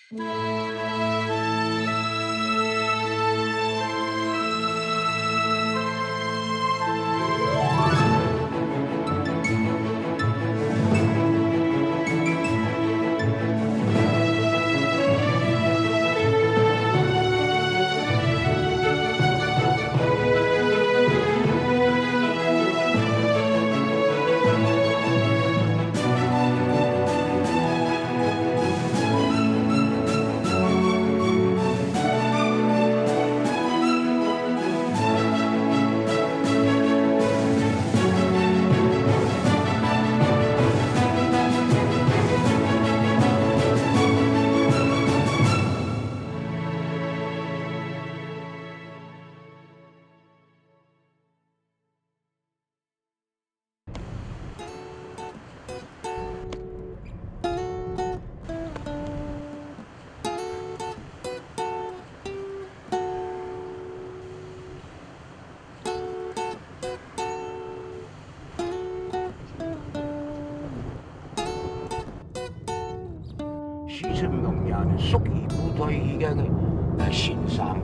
西城农业呢属于部队一个欣赏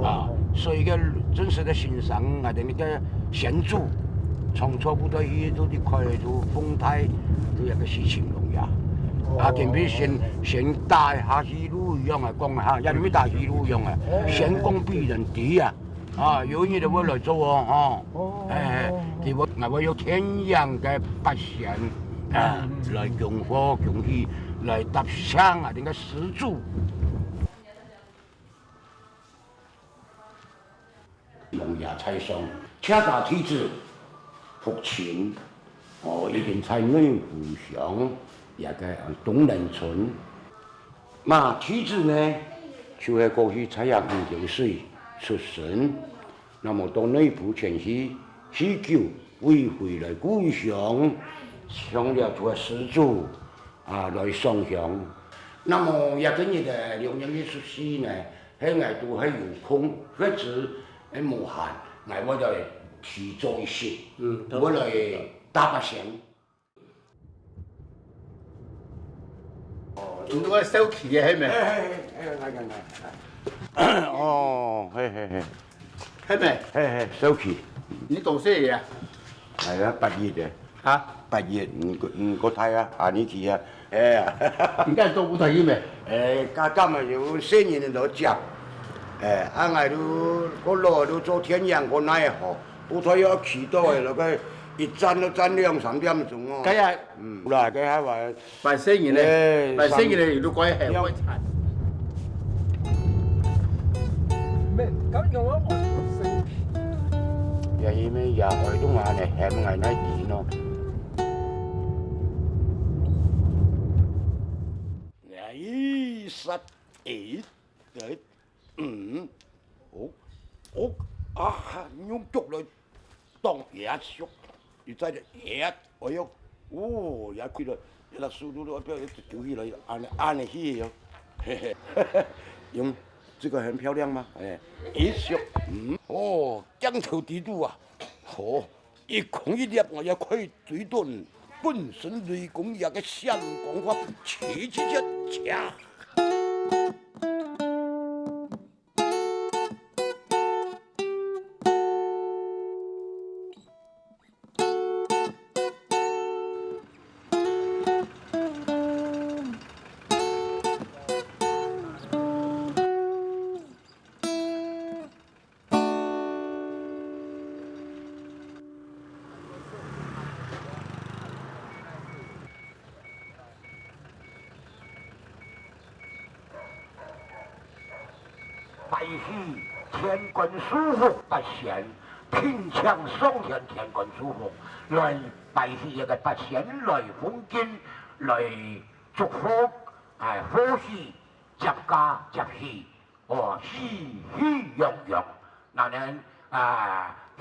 啊，所以个正式的欣赏啊，那个先祖从初部队都的开入丰台都一个西城农业。啊，特别先打下西路一样啊，讲下，因为打西路一样啊，先讲比人低啊，啊，有你就会来做哦，对我我有天然嘅八仙啊，来供火供气，来搭香啊，那个始祖。农业菜上，客家体质福清，哦，已经在内湖乡。也个东仁村，嘛体质呢，就是过去采样研究水出身，那么到内部前期祈求为回来故乡，向了做始祖啊来上香。那么也跟你的两人的出世呢，喺外都係有空，或者喺無限，我來提早一些，我來打把聲。做嗰個收旗嘅係咪？哦，係咪？收旗。你做咩嘢啊？係啊，畢業嘅。嚇？畢業唔個睇啊，下年期啊，而家做舞台嘅咩？今日有4年度接，啱係都個路都做天陽個奶河，舞台要起到嘅那個。一站都站2、3點鐘哦。今日嗱，佢係話辦生意咧，辦生意咧，如果係開餐。咩？咁用咗我食。又係咩？又係都話你係咪那啲咯？用足嚟當嘢食。你在这也，哎呦，哦，也亏了，那速度都不要就起来，按的起哟，嘿嘿，用这个很漂亮吗？一笑，哦，江头地肚啊，哦，一空一粒我也可以追顿，本身雷公也个相公法，切掐。拜喜天官舒服八仙，平枪上天天官舒服，来拜喜一个八仙来封金，来祝福，欢喜接家接喜，喜洋洋，那人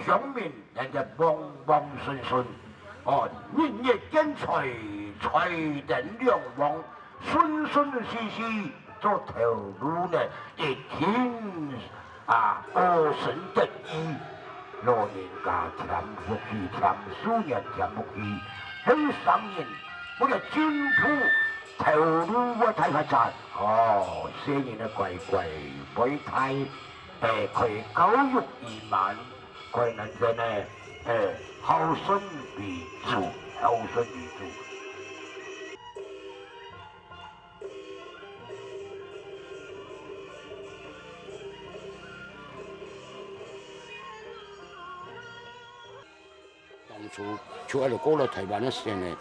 乡民人家旺旺顺顺，日日见财，财人两旺，顺顺利利。做头路呢，一天二神得意，老人家添福气，添素人添福气，很上人，我哋政府头路我睇發賺，哦，寫完嘅貴貴每睇，佢教育移民，佢能夠呢，孝順為主，孝順為主。当初就喺度過來台灣嘅時候呢，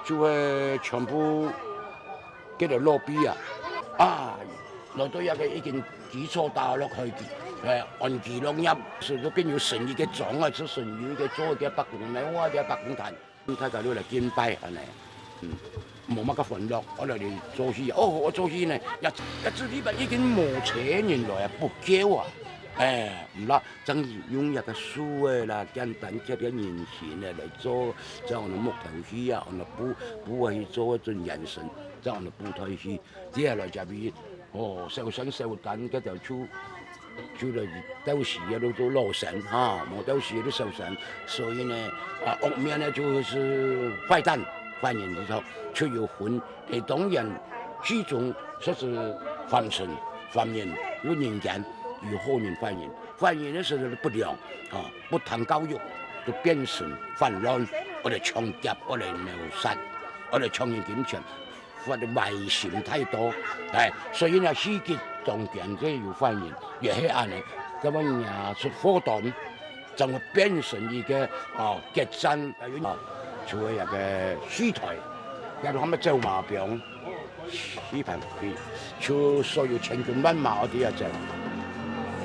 就係全部叫做落筆來到一個已經基礎打落去，按記錄入，所以變有神意嘅狀啊，出神意嘅做嘅白龍尾，我嘅白龍潭，大家都嚟敬拜係咪？冇乜嘅歡樂，我哋做戲，我做戲呢，一支禮拜已經冇千年來不夠啊！唔啦，真用一個書啦，簡單嘅啲年前嚟做，即係我哋木頭戲啊，我哋補去做一種人神，即係我哋補台戲，接下來就變收生收蛋嘅就嚟到時啊都攞神嚇，冇到時都收神，所以呢屋面呢就是壞蛋。犯人之後，卻有分當然其中說是犯神、犯人有人間，有好人犯人。犯人的時候不良不談教育，就變成泛濫，我哋搶劫，我哋謀殺，我哋搶人警察，或者違刑太多，所以呢世界中間嘅有犯人越黑暗嘅，咁樣拿出火彈，就會變成一個決戰就係一個書台，有啲咁嘅走馬兵，視頻片，就所有千軍萬馬嗰啲啊就，嗰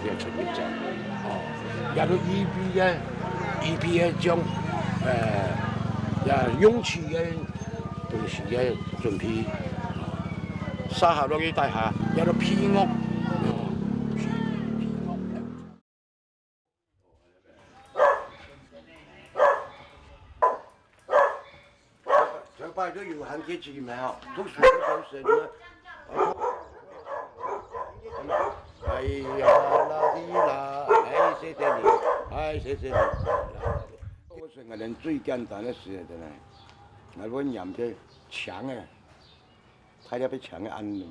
啲出現就，有到EB嘅將勇氣嘅東西嘅準備，沙下落去大廈，有到批屋。都有很多奇妙，读书的时候呢，哎呀啦滴啦，謝謝你，謝謝你。我成個人最簡單的事真係，我念嘅牆嘅，睇入去牆嘅安，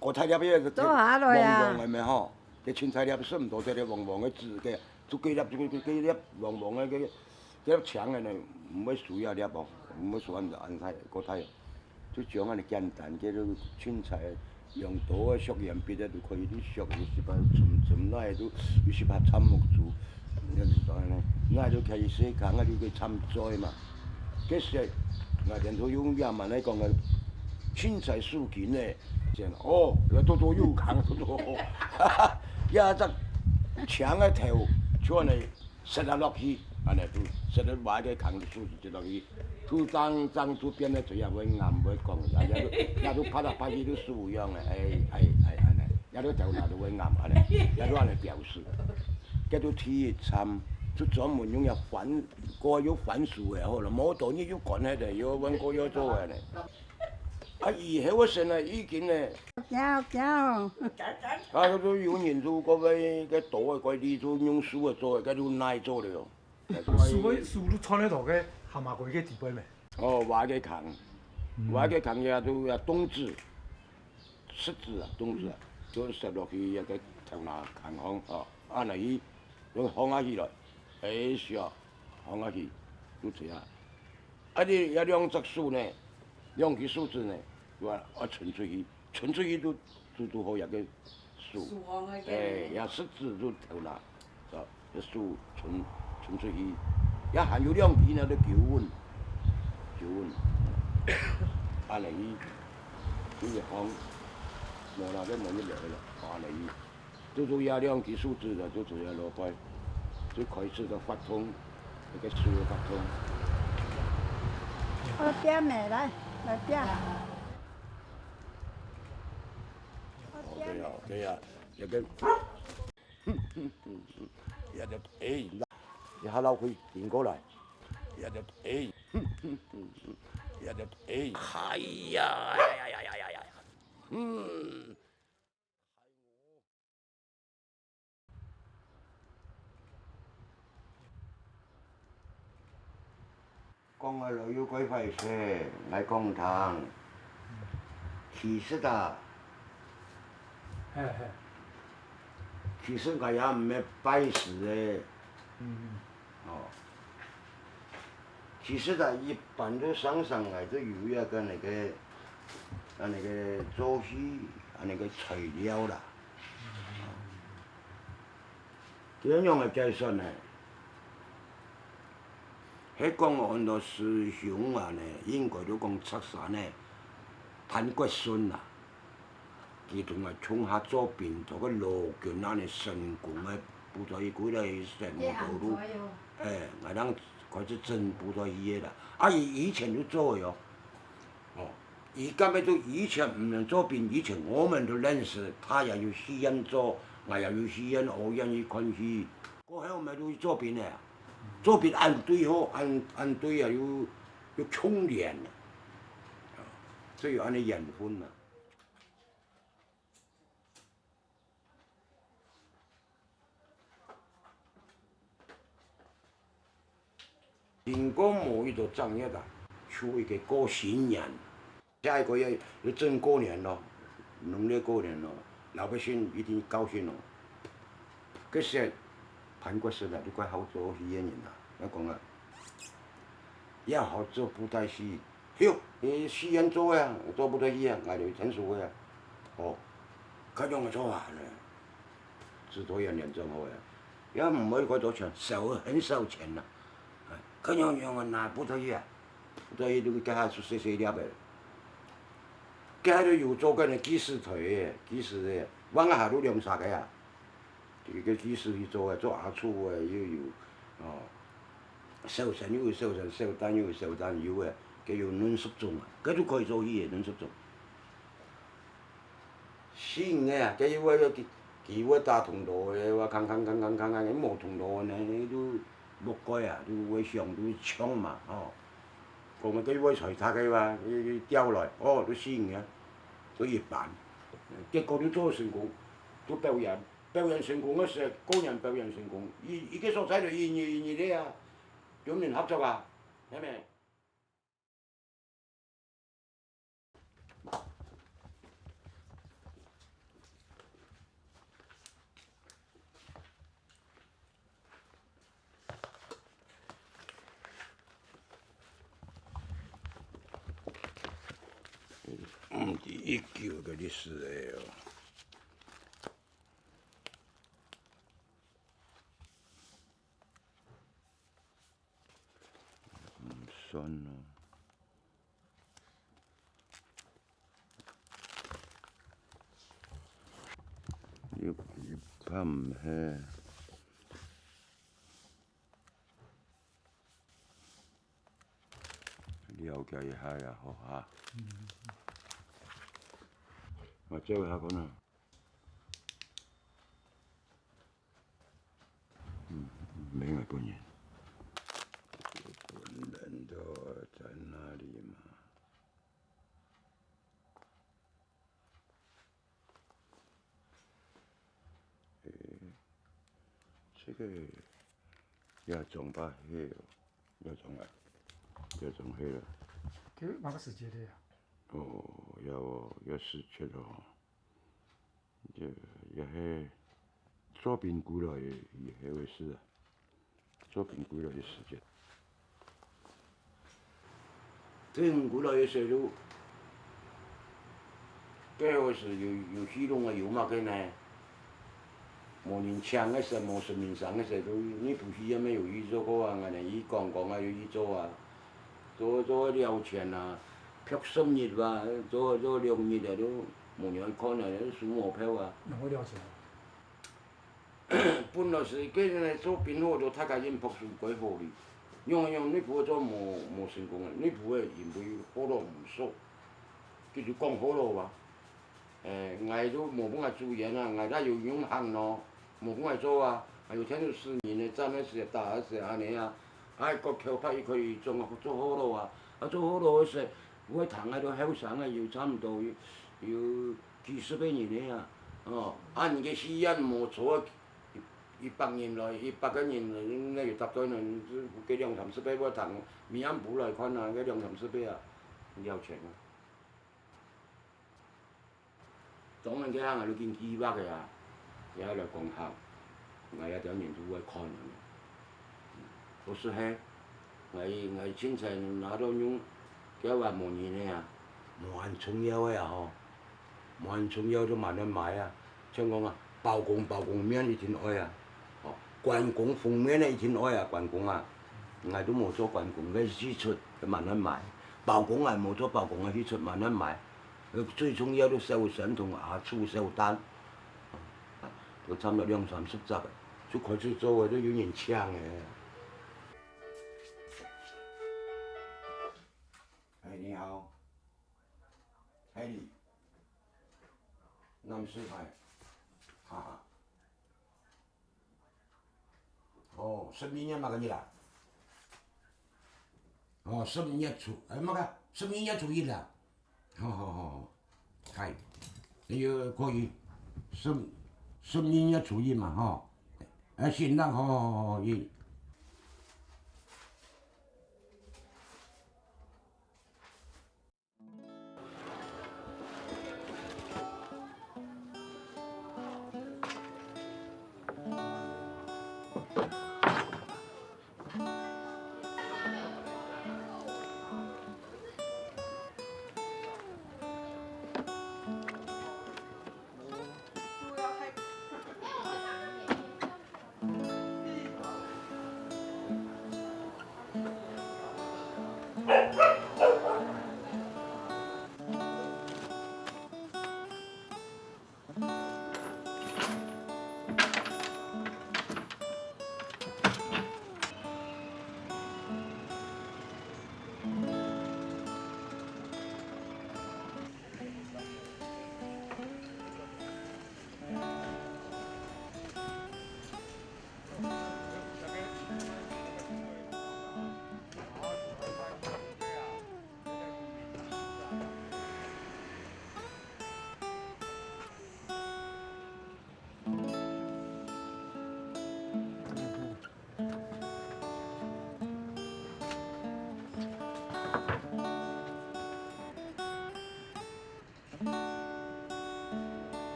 我睇入去個黃黃嘅咩嗬，嘅青菜入是唔多啲黃黃嘅字嘅，就幾粒黃黃嘅幾粒牆嘅呢，唔會數一粒噃。唔好說按太個太，最講啊！你簡單嘅都青菜用刀啊、削鹽筆啊都可以，你削有時把zum那都有時把參木做，當然咧，那都可以寫講啊！你個參栽嘛，其實我哋都用亞文嚟講嘅青菜蔬件咧，即係多有講多，一隻長嘅頭，將嚟塞落去，安尼都塞到壞嘅扛住樹就落去。土長土變咧就也會硬會講，也都拍嚟拍去都樹樣嘅，安尼，也都頭拿都會硬安尼，也都安尼表示。叫做鐵參，就專門用有番個有番薯嘅，好啦，冇到你要趕喺度，要揾個要做嘅咧。以後我成日意見咧，都有人做嗰位嘅刀啊，嗰啲都用樹啊做嘅，嗰啲耐做了。樹都穿喺度嘅。下馬佢嘅地位咩？挖嘅坑也都要冬至，10字啊，冬至啊，就塞落去一個頭拿坑巷按嚟去，用放下去來，是啊，放下去，就這樣。啲有兩隻樹呢，兩棵樹枝呢，我存出去都好一個樹，也10字就頭拿，一樹存出去。也還有兩片啊，都叫穩，按嚟呢一行，冇啦，都冇得嚟啦，按嚟，都有兩件樹枝啦，都有落去，就開始就發通，那個樹發通。我邊咩來邊。對呀，一個，一下撈佢轉過來，係呀，講下老妖鬼費事，嚟講堂。其实啊，嘿嘿，其实我也唔係擺事的，嗯哦。其实它一般都上来都有一个那个做戏那个材料啦。點樣嘅計算呢？喺講我很多師兄話呢，應該都講出山呢，譚國順啊，佢同埋衝下左邊同個羅卷那呢成功嘅部隊，佢哋成個都我當佢就真部隊嘢啦。啊，以前都做哟，哦，而家咪都以前唔能做邊，以前我們都認識，他又要私人做。我又要私人，我人要昆戲，嗰後咪都要做邊咧？做邊按對好，按對又要充電啊，所以按你人分啊。如果冇呢度正日啊，出一個過新年，下一個月要真過年咯，農曆過年咯。老百姓一定高興咯！嗰時韓國時啦，都怪好做戲嘅人啦。我講啊，也好做布袋戲，喲，你戲人做呀，做布袋戲啊，我哋陳數嘅呀。哦，嗰種嘅做法咧，製作人真好呀，也唔可以嗰多錢，很少錢啦。嗰樣嘅拿布袋戲啊，布袋戲都加下細細粒嘅。佢喺度又做緊幾時台幾時嘅，往下都兩殺嘅呀。佢幾時去做啊？做阿醋啊，又哦，壽神又壽神，壽蛋又壽蛋油嘅，佢又嫩熟種啊，佢都可以做嘢嫩熟種。新嘅啊，佢要佢會打銅鑼嘅，話扛，你冇銅鑼呢，你都木蓋啊，都會上都槍嘛，哦。講咪佢會隨他嘅話，佢雕來，哦都新嘅，都一般。結果都做成功，都表演成功嗰時，個人表演成功，而家所睇到意啲啊，兩年合作啊，係咪？一叫嗰啲事嚟哦。唔信啊！要怕唔係？了解一下呀，好嚇。我做下講啦。沒外國人。人都在哪裡嘛？這個也種把黑哦，也種啊，也種黑了。佢哪個時節的呀？哦，要時節咯，也係做評估了也會是啊，做評估了嘅時節。評估了嘅時候，最後是有系統嘅有嘛嘅呢？冇年長嘅時候，冇十年上嘅時候，呢部戲有咩有意做過啊？我哋依講啊，有意做啊，做了錢啊，票10日啊，做2日啊都冇人看啊，都數冇票啊。我了解。本來是嗰陣做編好咗，大家已經拍數鬼好哩，用呢部做冇成功啊！呢部嘅原本好多唔熟，叫做講好咯話。我都冇幫佢做嘢啊，我都要用行咯，冇幫佢做啊，還有聽到市民嘅站嗰時打嗰時安尼啊，個橋拍可以做好咯啊，做好咯嗰時，我堂喺度後生啊，要差唔多要幾十幾年嘅啊，哦，按嘅時間冇錯，100年來100個年來，那要達到呢，幾2-3倍我堂面部來看啊，幾2-3倍啊，要錢啊！总人家行都见几百个啊，也来讲下，我一点人都会看人。不是嘿，我青菜拿到用，叫话毛年的啊，万重腰的啊吼，万重腰都万人买啊，像讲啊，包公面1,200啊，哦，关公封面的1,200啊，关公啊，我都冇做关公嘅支出，万人买，包公啊冇做包公嘅支出，万人买。最重要都收神同牙粗收單，都差唔多2、30隻嘅，做佢做做嘅都有人搶嘅。哎，你好，哎你，南水牌，啊，哦，12年嘛個你啦，哦12年出，哎嘛個12年出一啦。好，係，你要可以12年初一嘛，吼，新郎好，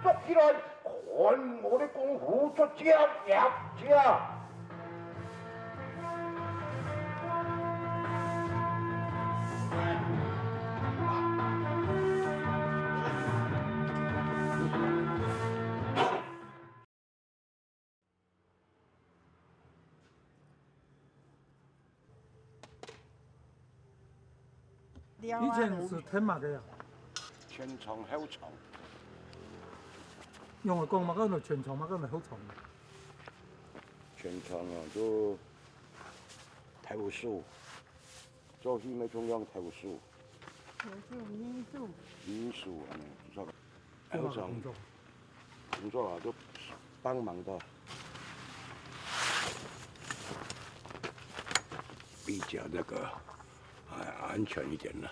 捉起來，看我的功夫出招入招。以前是天马的呀，前床後床，用嚟講嘛，嗰度全床嘛，嗰度好重。全床啊都投訴，做戲咪中央投訴，民宿啊，做後床工作啊都幫忙的，比較那個安全一點了。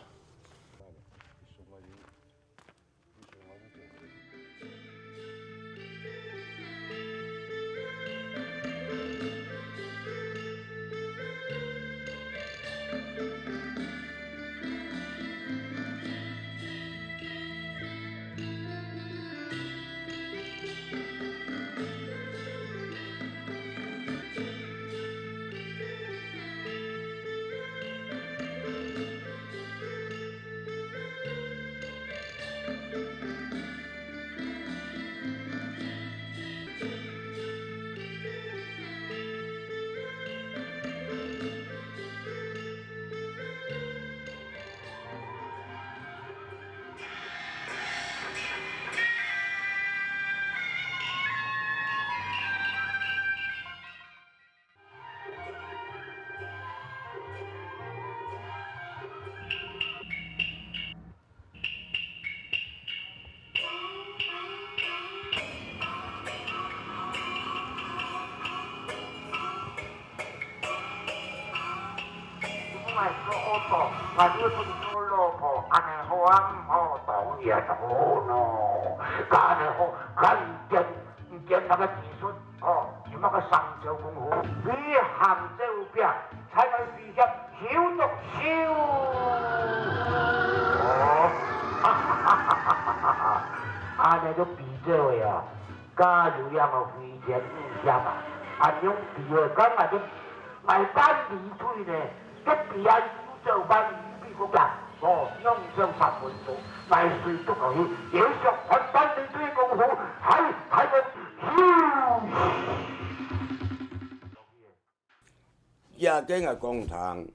爱做多，我日本做老婆，安尼好啊，好当然好咯。安尼好，咱见那个技术哦，有那个上招功夫，飞行走边，才能飞向手足手。哦，哈哈哈哈哈哈！安尼都比这位啊，加入样个飞前印象啊，安用比个讲啊，就卖单离腿呢，这比安手做班比个讲哦，用上3分钟，卖水都可以，也想还单离腿功夫，还能。也跟个讲堂，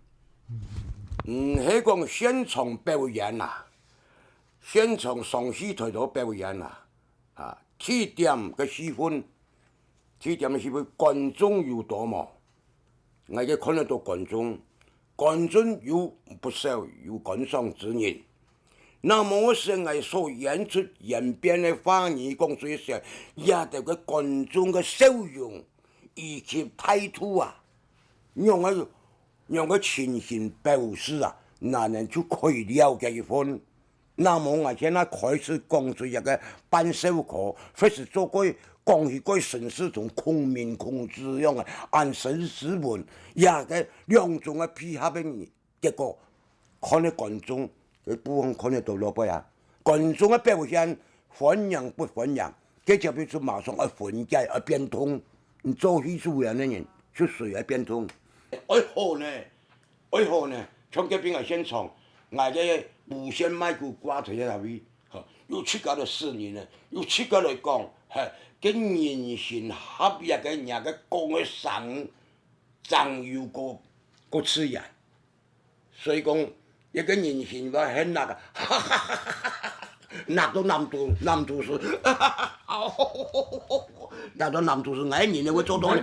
迄讲现场表演啦，现场上戏台度表演啦，啊，7點嘅4分，7點嘅4分，觀眾有多嘛？我哋看得到觀眾有不少有觀賞之人。那麼我是我所演出演變的方言講最少，也得個觀眾嘅笑容以及態度啊，讓個情形表示啊，那人就可以了解一番。那麼我現在開始講出一個辦手課，或是做個講一個城市中孔明孔子樣嘅按生之文，也個兩種嘅配合嘅結果，看啲觀眾。不妨看得到老輩啊！觀眾嘅表現歡迎不歡迎，這就必須馬上去分解去變通。你做戲做人嘅人，就誰去變通？愛好呢？從這邊嘅現場，我嘅無線麥克掛在那邊，又出家咗4年啦，又出家嚟講，跟人性合一嘅人嘅講嘅神，真有個刺眼，所以講。一個人性話很那個，那到南都市，那到南都市愛人會做到的，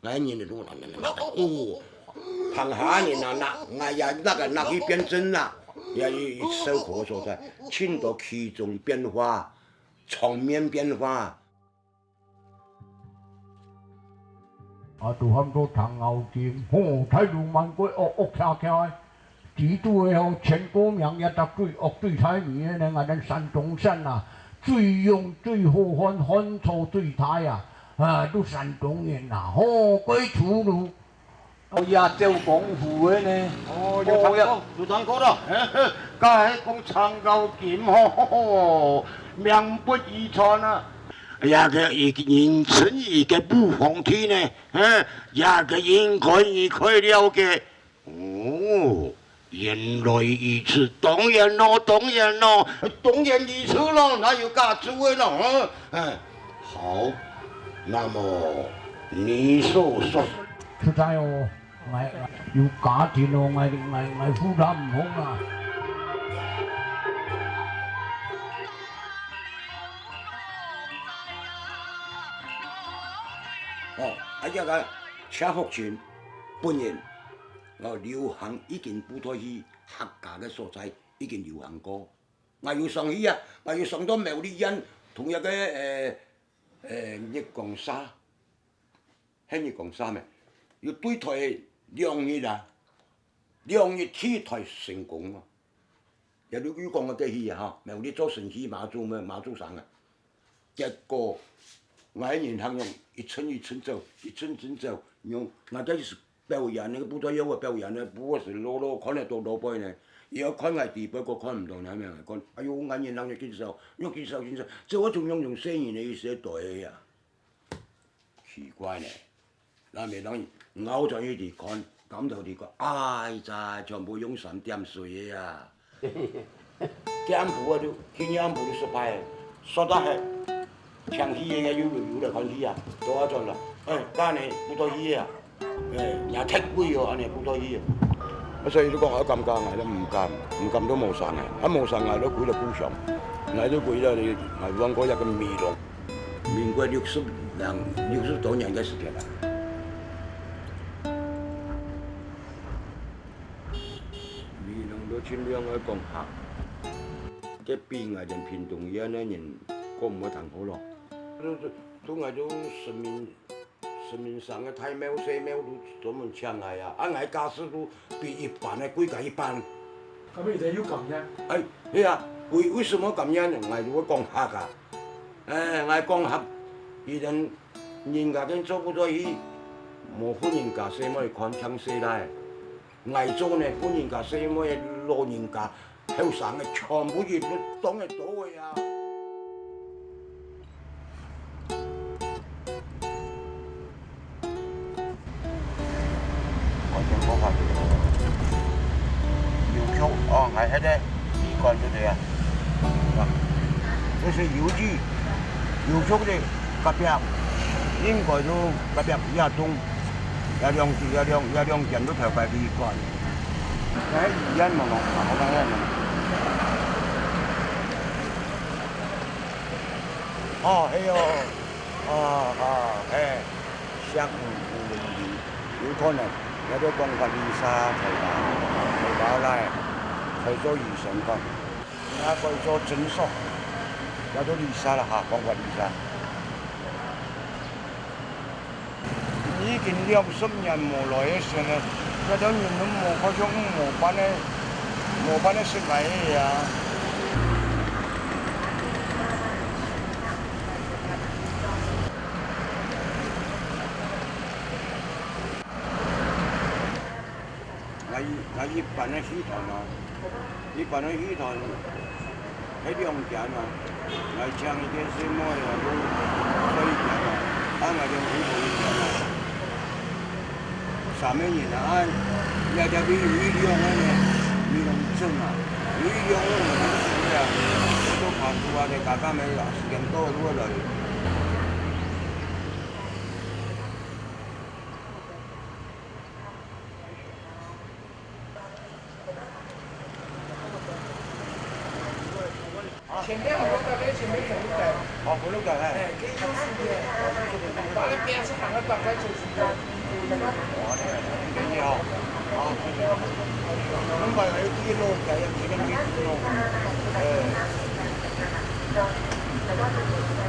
愛人的都哦，旁下人啊那呀那一邊真啦，也一首歌所在，聽到其中變化，場面變化。啊，都喊做唐敖劍，吼，太浪漫過惡恰恰，指都嘅吼千古名也搭對惡對太面嘅，我哋山東省啊，最勇最好漢草最大啊，啊，都山東人啊，吼，鬼出路，我也做功夫嘅呢，哦，有聽過啦，家係講唐敖劍吼，名不虛傳啊。也個人生一個不放棄呢，也個應該了解。哦，原來如此，當然咯，當然如此咯，那有價值嘅咯，好，那麼你說說。出差哦，我有價錢咯，我負擔唔好啊。哦，一個車福全本人，流行已經不多去客家嘅所在，已經流行過。我要上去啊，我要上到苗栗人同一個日光沙，係日光沙咩？要對台2日啊，2日起台成功啊！有啲講嘅嘅戲啊，苗栗做城市馬祖省啊，結果。我喺年行用一寸走，用我這是表演那個不多有個表演呢，不過是老看得到老輩呢，要看我地輩個看唔到係咪啊？講，哎呦，我年行用幾手，即我仲用聲音嚟寫對呀，奇怪呢，那咪當然咬在呢啲看，感到啲講，哎呀，全部用3點水呀，點步啊都，見點步都失敗，說得係。唱戲嘅有嚟看戲啊，多咗啦。家呢好多戲啊，也踢鬼喎，安尼好多戲啊。所以都講我咁加捱都唔敢都冇曬捱，一冇曬捱都攰到高上，捱都攰啦你捱揾嗰日嘅面容，面過60多年嘅時間啦。面容都盡量去講下，嘅邊啊人片動嘢呢人講唔會談好咯。都捱到10市面上嘅太喵、西喵都專門請嚟啊！俺家師都比一般嘅貴價一般。咁你哋要咁啫？哎，係啊，為什麼咁樣？我會講客㗎。我講客，人家跟做不到去，冇歡迎家西咩看槍死啦。我做呢歡迎家西咩老人家後生嘅全部嘢都當係到嘅啊！哦，係喺啲魚乾嗰啲啊，這是油脂，油速的隔壁，應該都隔壁比較重，有兩件都頭塊魚乾，喺魚因嘛，好簡單嘛。哦，係哦，香有可能有啲講法利沙頭發來。去咗魚上幹，而去咗診所，有咗利沙啦嚇，講法利沙。已經20年冇來嘅時候，有啲人都冇嗰種冇辦法食嚟嘅呀。我一般嘅魚塘啊。一般的魚塘喺兩件啊，我搶一件什麼呀？都所以件啊，俺我就很多一件啊。上面人啊，人家比魚量呢，魚量重啊，魚量我們是啊，都跑出來的，大家沒有時間多來。前面好多的，前面很多的。哦，很多的哎。可以用手的。把那边是喊个打开就是的。哇，你好，啊，能把那一路在这个地方，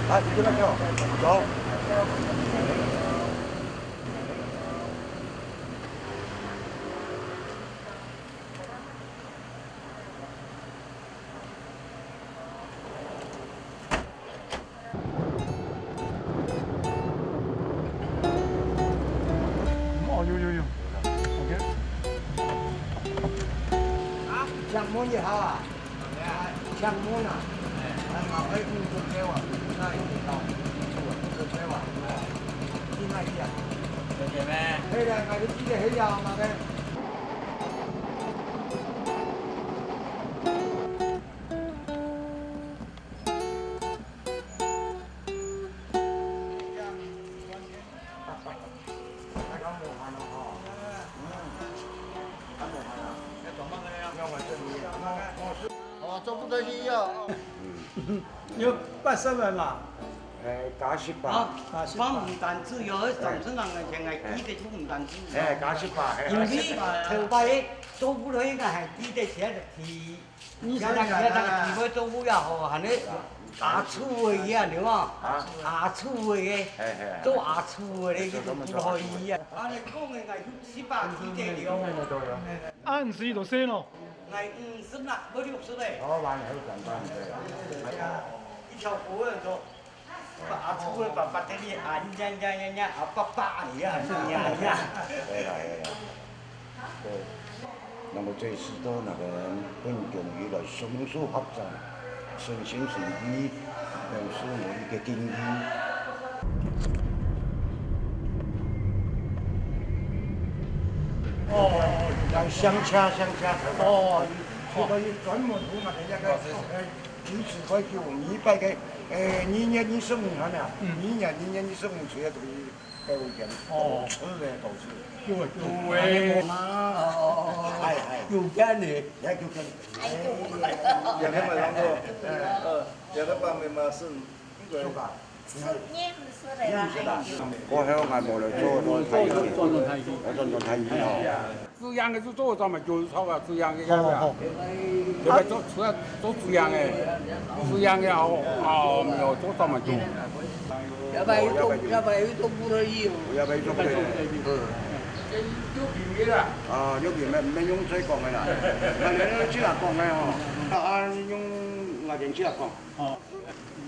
啊，你这个叫走。Chẳng muốn gì hả? Chẳng muốn à? Mà ấy cũng được kêu à? Này thì tao được kêu à? Đi ngay kìa. Được kìa mẹ. Đây là ngày đi để hết giờ mà đây.有80万嘛？加十八。啊，放唔單止有，上次人嘅淨係記得出唔單止。加十八。因為頭擺做不來個係記得錢就提，有那個提會做不了好，係你牙粗嘅嘢你話，牙粗嘅，做牙粗嘅你都不可以啊。啊，你講嘅係18記得了。50就先咯。係50啦，冇60嘞。哦，還係簡單嘅。一條股人做。把出来把这里啊，人啊，爸你啊，你啊。对啦。对。那麼這是到那個本共於來松樹合作，順心順意，又是我一個建議。哦，香車。哦，這個專門同我哋一個主持可以叫我們一百個年年25年啦，年年25歲都都見，到處嘅到處。叫誒，係，叫緊你，也叫緊。有他们啷个？有的方面嘛是那个。我喺外冇嚟做睇戲，我做睇戲哦。滋養嘅是做咱們就是炒啊，滋養嘅要不要？這個做滋養嘅，滋養嘅好，沒有做咱們做。都不乐意。要不做不乐意。啊，有邊咩用嘴講嘅啦？我哋只係講嘅嗬，啊用我哋只係講。哦。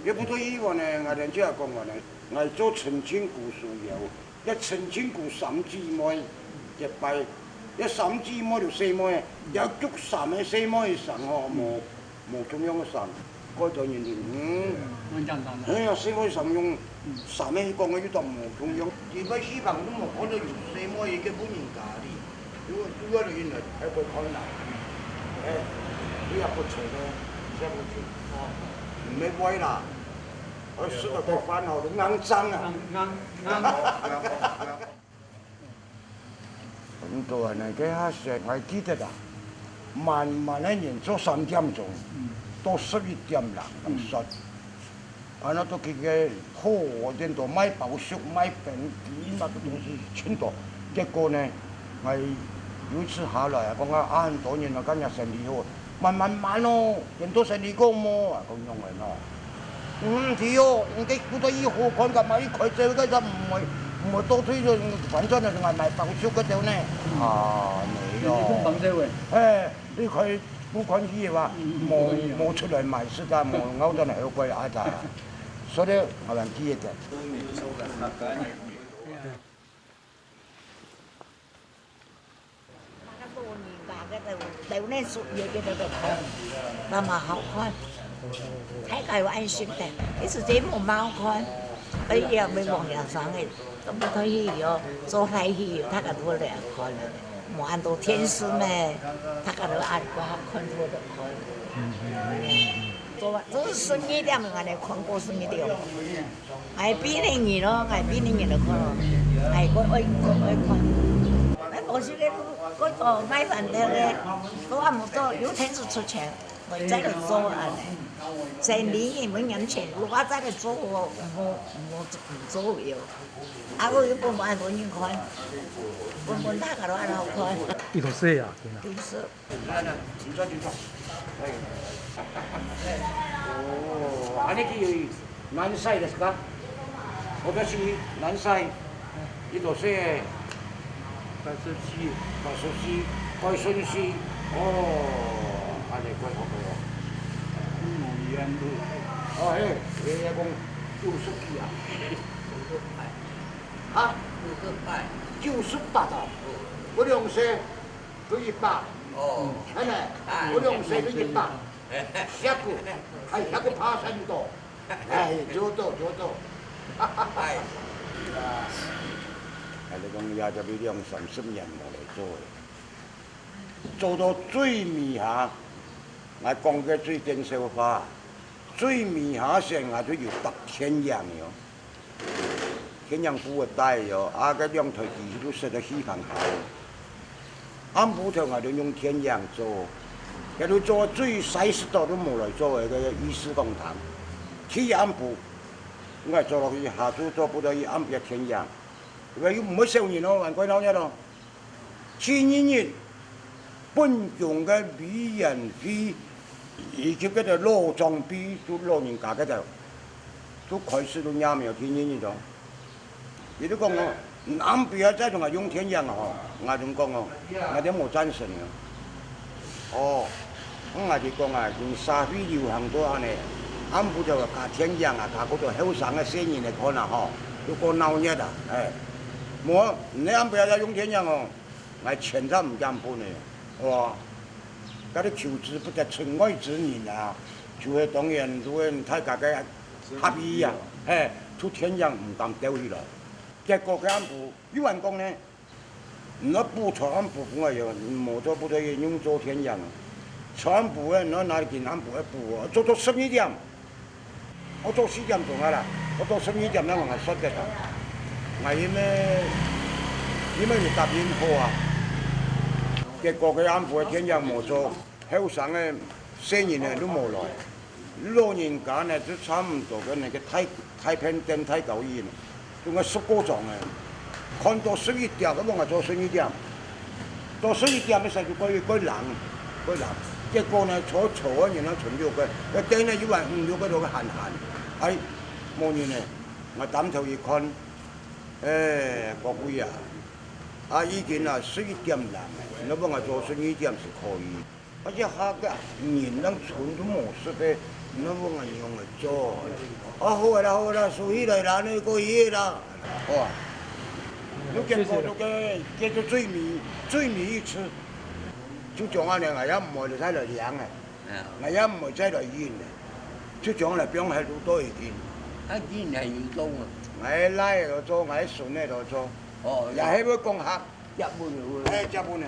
也不對以往呢，我哋只係講嘅呢，我做澄清古書有，一澄清古3姊妹一拜，一3姊妹就4妹，有足3嘅4妹上嗬，冇咁樣嘅上，改咗人哋哎呀，4妹上用3嘅講嘅要當冇咁樣，而家西方都冇可能用4妹嘅本人家的。如果原來還會困難，你也不錯的，這不去，沒歪啦，而是個都煩惱的骯髒啊，咁多人嚟嘅下食，我記得啦，慢慢一年做3點鐘，到11點啦咁出，啊那都佢嘅貨店度買包熟買餅皮那個東西全多，結果呢，我有一次下來啊，講啊很多年啦，今日生意好，慢咯，人都生意高麼啊咁樣嘅咯。係哦，你好多以後看㗎嘛，啲佢做嘅就唔會多推咗，反正係賣包燒嗰種呢。啊，你咯。你佢不管係話冇出嚟賣時間，冇勾到嚟好貴啊咋，所以我哋記得。留那树叶给那个看，那么好看，太给我安心的，一直这么蛮好看，哎呀，没忘了上的，都不可以哟，做太戏，他个都来看了，冇按到天使咩，他个都按过好看多的看。做都是12點，我哋看過12點，係比你熱咯，係比你熱就看咯，係我愛看。我是咧，嗰個買飯店咧，都還冇做，有錢就出錢，我在度做啊咧。生意冇人錢，我在度做我冇做有。啊，我又不買多人看，本他個都很好看。呢度些啊，就是。哦，あれき何歳ですか？私何歳？呢度些。87，怪孫子，哦，阿你怪好嘅喎。冇煙都。哦嘿，你係講90幾啊？啊？98啊？我2歲都100。哦。係咪？我2歲都100。100%多。哎，ちょうど。係。你講也就俾230人落嚟做到最尾下，我講嘅最正笑話，最尾下成我都要搭天陽咗，天陽府嘅帶咗，啊個兩台機都設到西棚口，啱鋪頭我哋用天陽做，佢哋做最40度都冇嚟做嘅議事公堂，天陽鋪，我係做落去下晝做不到一啱嘅天陽。為唔好少年咯，還鬼佬一咯。前年本港嘅美人飛，以及嗰度羅裝飛都老人家嗰度，都開始都啱有天年咗。你都講我南邊啊，真係仲係用天人啊！我仲講我哋冇贊成啊。哦，咁我哋講啊，用沙飛流行到啊呢，啱好就話加天人啊，加嗰度後生嘅青年嚟講啊，嗬，都過鬧熱啊，係。冇，你啱不要再用天陽哦，我錢都唔敢搬嘅，哇！嗰啲求職不得村外之人啊，就係當然就係大家嘅合意啊，誒，出天陽唔敢丟起來。結果佢啱部，有人講呢，你補錯啱部我又冇做不對，用做天陽，錯啱部咧，我拿件啱部一補，做到12點，我做4點鐘啦，我到12點咧我係失嘅。我因為要答應貨啊，結果佢啱部天陽冇做，後生嘅青年咧都冇來，老人家咧都差唔多嘅那個太平店太舊醫，仲係10個鐘嘅，看到11點咁我做12點，到12點嘅時候就該冷，結果呢坐啊，然後存咗佢，一定咧要話唔要嗰度嘅閒，係冇人咧。我抌頭一看，各位啊，已經水點零嘅，你幫我做生意點是可以，而且下個人能存都冇識嘅，你幫我用嚟做，好啦，數起來啦，你個嘢啦，哇！你見過那個叫做最米一次，就講下呢，我也唔會嚟睇嚟養嘅，我也唔會睇嚟煙嘅，就講嚟邊係多一件。煙係要租啊！我拉喺度做，我喺船喺度做，又喺嗰講客，一半嚟一半嚟。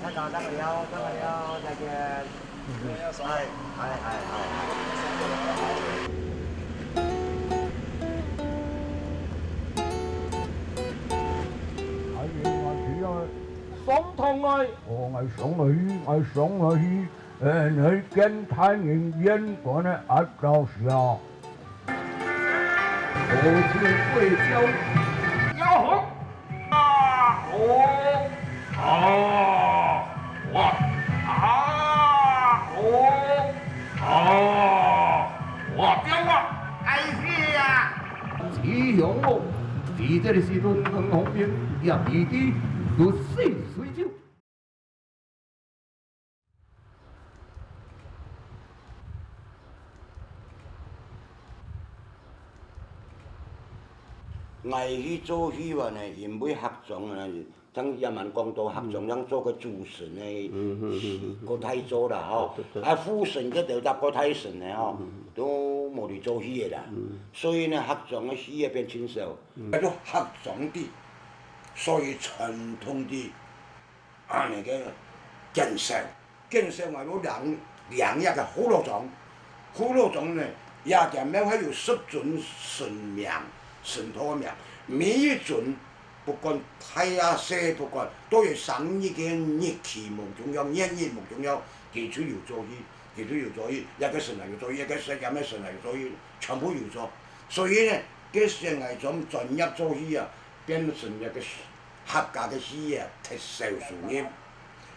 太長得了，再見。係。上堂來，我上去，你見太人眼光呢壓到笑，我是會教要紅我屌啊！哎呀！只用我，記者的時陣很方便，也弟弟都睡覺。我去做戲話呢，因為客種啊，ทั้ง人民廣東客種，ทั้ง做個主神呢，個太做啦嗬，副神嗰度搭個太神呢嗬，都冇嚟做戲嘅啦，所以呢客種嘅戲也變清少，叫做客種啲，所以傳統啲那個建設我有兩日嘅葫蘆種呢，也嘅咩還有10尊神明。神托名，每一尊不管大呀小，不管都有生意嘅日期無重要，日無重要，記住要做戲，一個神嚟要做戲，一個神有咩神嚟要做戲，全部要做。所以呢，嘅成係種專業做戲啊，變成一個客家嘅戲啊，特殊術業。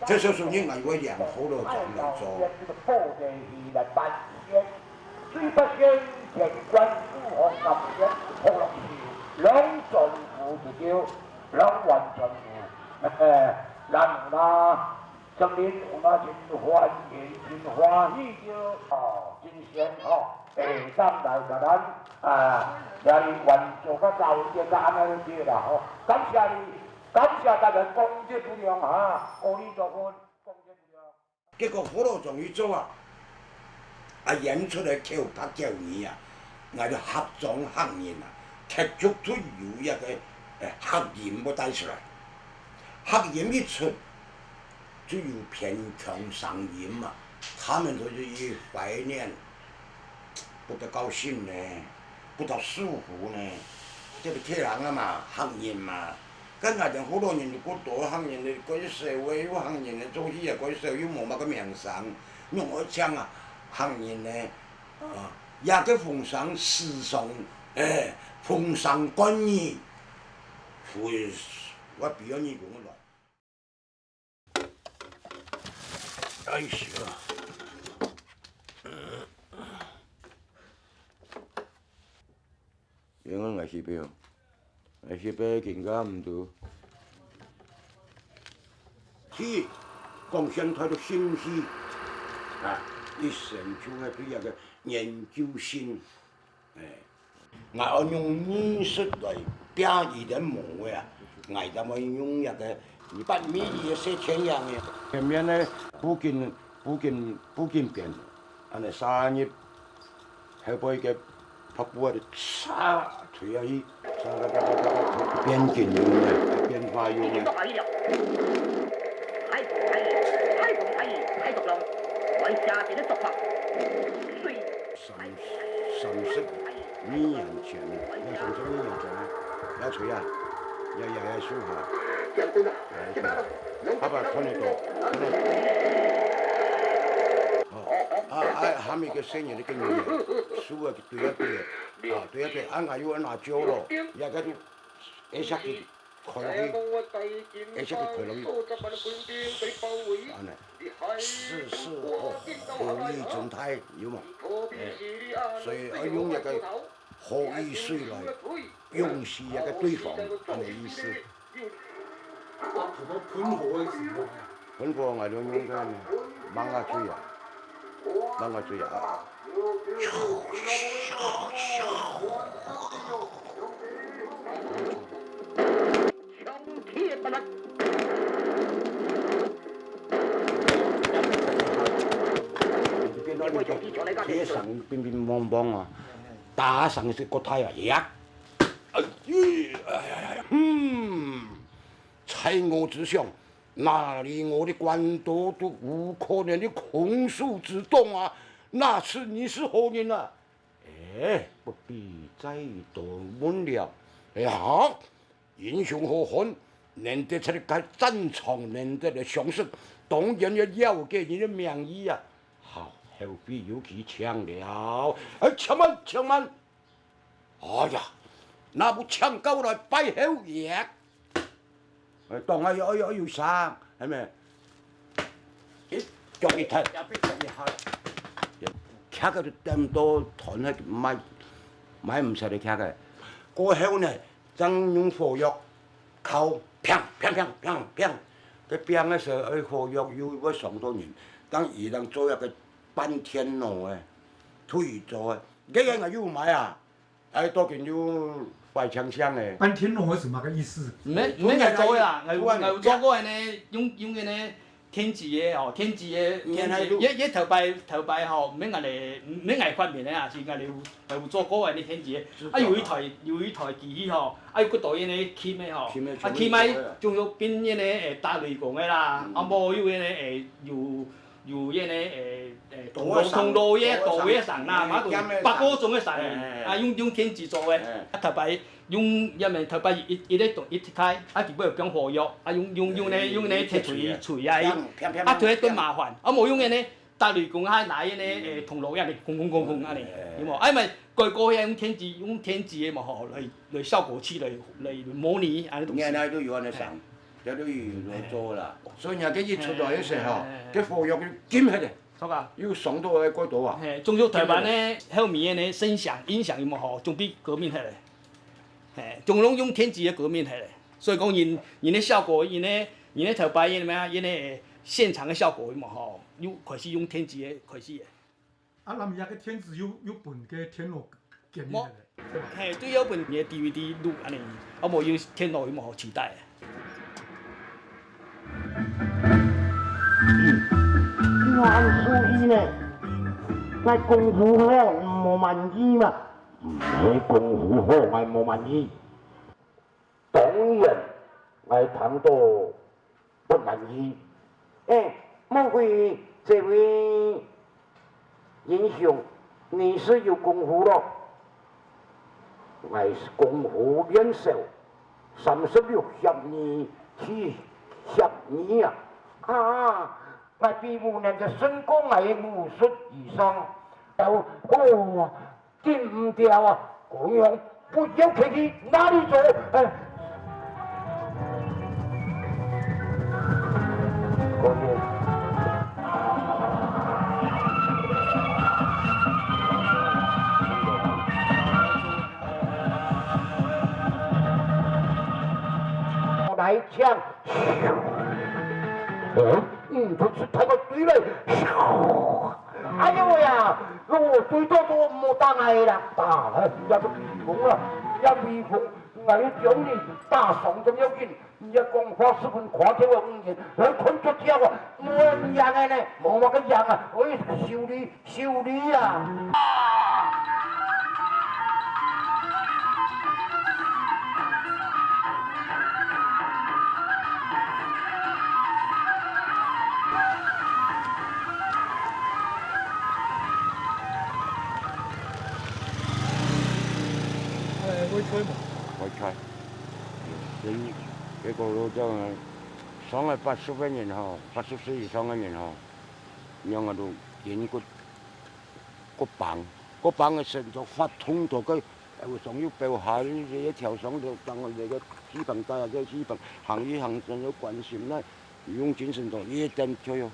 特殊術業係為良好咯，咁嚟做。乾官富和金仙好龍橋，兩盡富就叫兩萬盡富。人啊，證明我那真歡迎、真歡喜叫真仙地上來個人讓你運作個造業個安尼啲啦感謝你，感謝大家功德無量阿彌陀佛，功德無量。結果好多仲要做啊！演出嚟橋拍橋語啊！我哋合種黑人啊，劇足都有一個黑人冇帶出來，黑人一出就有偏強上癮嘛，他們就是一懷念，不得高興呢，不得舒服呢，這個天然啊嘛，黑人嘛，跟我哋好多人如果多黑人嘅嗰啲社會有黑人嘅做戲啊，嗰啲社會冇乜個名聲，用我講啊。黑人呢，也個奉上思想，奉上觀念，會我比較呢個來。哎呀！因為我是邊更加唔到，戲講現在的新戲啊！一生出係對一個研究性，我要用藝術來表現啲夢嘅，我就咪用一個200米嘅4000樣嘅，前面呢附近邊，安尼3日，後背嘅拍波就插推下去，變緊用嘅，變化用嘅。下邊的作法，30年前，你30年前有吹啊，有書下，爸爸看得到，下面嘅聲音你跟住，書啊對一對，我要拿膠咯，一個都一下子開落去，而且佢開落去，安尼，是合意狀態，有冇？所以要用一個合意水來用是一個對方，安尼意思。噴火我哋用緊猛下水啊，猛下水啊。貼上乒乒乓乓啊，打上去個胎啊，呀！在我之上，那里我的官都无可能的空手之动啊！那次你是何人啊？哎，不必再多问了。哎好，英雄好汉，能得出来战场，能得来上升，当然要了解你的名义啊！好，后必有其抢了。哎，枪慢，枪慢！哎呀，那部枪够来摆后爷。哎，當係要生，係咪？一腳一踢，踢個就咁多彈係買唔實嚟踢嘅。過後呢，將用火藥扣，砰砰砰砰砰，佢砰嘅時候，火藥要上到人，當而當做一個半天龍嘅推咗嘅，這個我要買啊！哎，多件要。怪槍槍誒！半天龍係什麼個意思？唔係做啦，我做過呢，用個呢天字嘅哦，天字一頭擺吼，唔免捱發面咧啊，是捱有做過嘅呢天字嘅。啊有一台機器吼，啊有個導演呢鉗嘅吼，啊鉗咪仲要變嘅呢打雷公嘅啦，啊無有嘅呢有迄個銅鑼嘢導嘢上啦，嘛都8個鐘嘅上，啊用天字做嘅，啊頭擺用一面頭擺一個一開，啊基本又講火藥，啊用呢鐵錘啊，啊對一對麻煩，啊冇用嘅呢打雷公啊拿嘅呢銅鑼嘢嚟轟啊嚟，有冇？啊咪個用天字嘅嘛吼來效果器來模擬啊啲東西。現在都有安尼上。這都要做啦，所以人家一出來嘅時候，啲火藥要檢起嚟，要上到去嗰度啊。仲有台灣呢，後面嘅呢聲響音響有冇好，仲比革命起嚟，仲攏用天字嘅革命起嚟，所以講因嘅效果，因嘅頭擺因咩啊，因嘅現場嘅效果有冇好，要開始用天字嘅開始嘅。啊，那麼一個天字有本嘅天羅檢驗嚟。對有本嘅 DVD 錄安尼，啊無有天羅有冇好取代嘅。按書醫呢，係功夫好冇萬意嘛，唔係功夫好係冇萬意。當然係談到不滿意。莫非這位英雄你是有功夫咯？我是功夫練手，36年70年啊！啊！我比5年嘅身功係武術以上，掂唔掉啊！咁樣不要企去哪裡做？來槍。不是太過對了，哎呦喂呀，我對到都冇打挨啦，打也不威風啦，也威風，我要將你打傷咁要緊，你講話10分誇張我5年，困咗之後啊，冇人樣嘅呢，冇乜嘅樣啊，我修理啊。會吹，你這個老將啊，上嚟80嘅人吼，80歲以上嘅人吼，讓我都見個棒嘅時就發通到個有上有标下一条上就当我哋嘅基本大家基本行一行人有關心啦，用精神度一定做哟，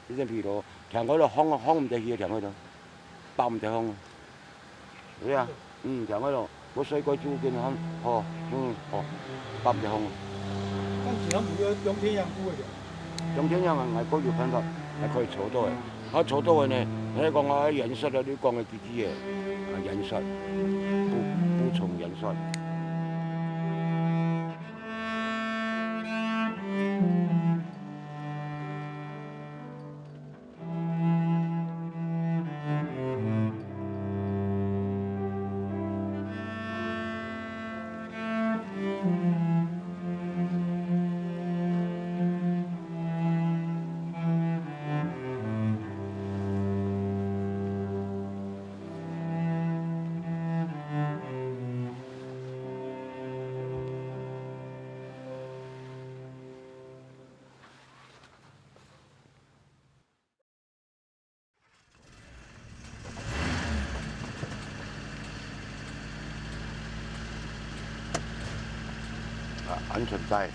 一定疲勞，聽嗰度康唔得氣啊，聽嗰度，爆唔得康啊，係啊，聽嗰度我細個做嘅康，爆唔得康啊。咁時諗要兩天養菇嘅。兩天養係高要分法，係可以坐到嘅，坐到嘅呢，你講我飲食啊，你講嘅啲嘢，飲食。補充人才。安全帶。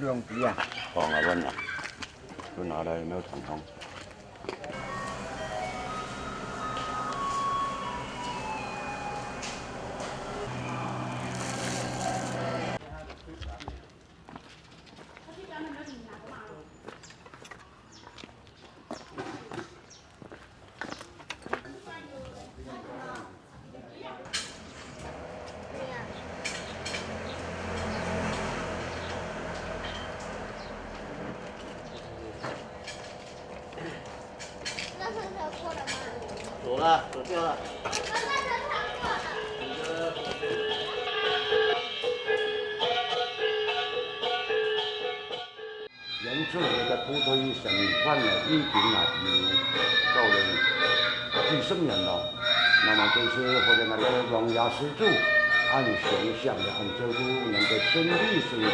兩支啊，放下溫啊，都拿來沒有成功。走了，走掉了。原住那个土腿生产呢，已经到了几十年了。那么就是或者那个荣耀始祖，按形象的按照顾能够顺利成功。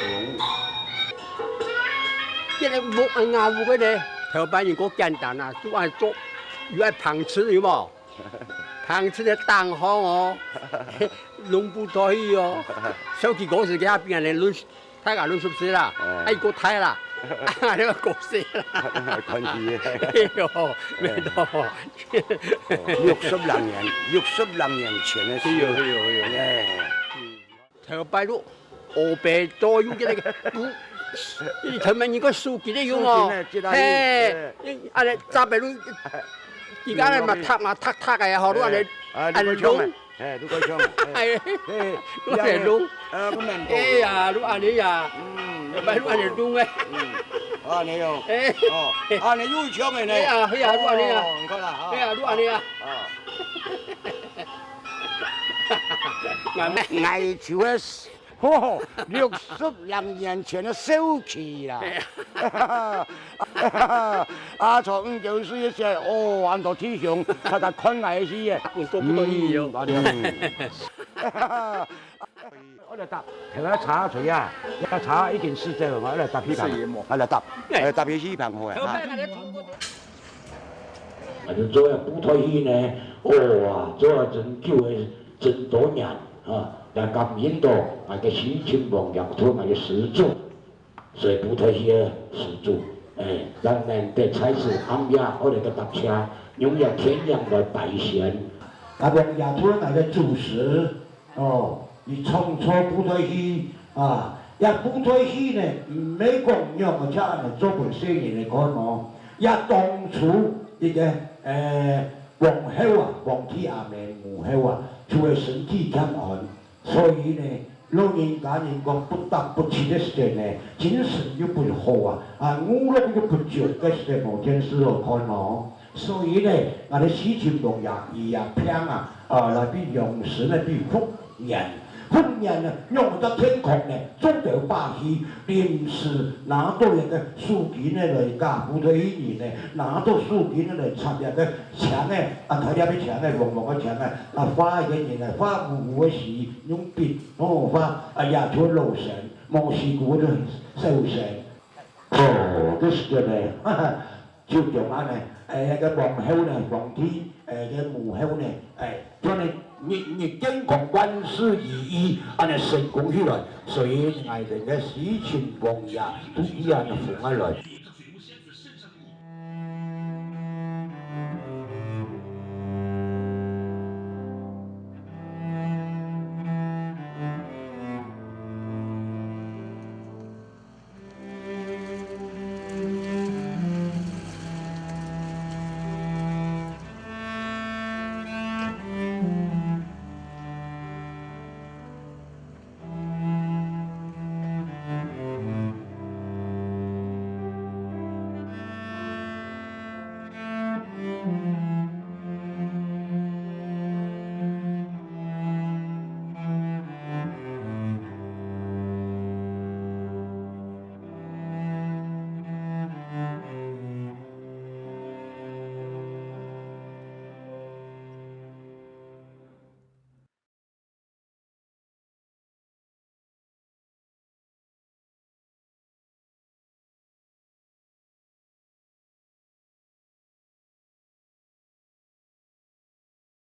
这个木熬木嗰啲頭擺如果簡單啊，都係做，如果係棚子有冇？棚子嘅蛋殼哦，弄不到哦。手機嗰時嘅下邊人哋亂，睇下亂熟死啦，哎個睇啦，啊呢個國死啦。看住，哎呦，咩多？60年前嘅事。係頭擺都河北多有嘅個。頭面應該數幾多樣喎？嘿，啊你揸俾你，而家你咪撻嘅，學到人哋弄，都該唱，係，都係弄，哎呀，都係你呀，咪都係你弄嘅，啊你又，啊你又唱嘅你，係啊，都係你呀，唔該啦，係啊，都係你呀，係咩？藝潮嘅。60年前的手機啦，阿從就是一些按照體型，他看藝術嘅，多不多意義我嚟答，睇下查水啊，一查一件事啫，我嚟答批評，我嚟答批批評好嘅。做補退戲呢，哇，做真久嘅真多年啊！但今年度係個喜慶王陽土係個始祖，所以補退戲嘅始祖，當然在菜市暗夜我哋個搭車，用日天陽來拜神。啊，王陽土係個主持，你創作補退戲啊，一補退戲呢，唔係講樣嘅車嚟做本生意嚟講喎，一當初一個皇后啊，皇帝阿妹母后啊，就係身體健康。所以呢，老人家人讲不得不吃的时间呢，精神又不好五乐又不足，这时间无天时好看哦。所以呢，我哋西秦农业一样偏来比用时呢比福年。今年呢，用得天空呢，中条把戏临时拿到一个书记呢来教副队员呢，拿到书记呢来插入个墙呢，睇下啲墙呢，黄黄嘅墙呢，花嘅人啊，花糊嘅時用筆，花日出露神，冇試過都收神。哦，啲時呢，就咁樣呢，個黃口呢，黃天，個木口呢，將你。日經講萬事如意，成功起來，所以我哋嘅事情王也都一樣放起來。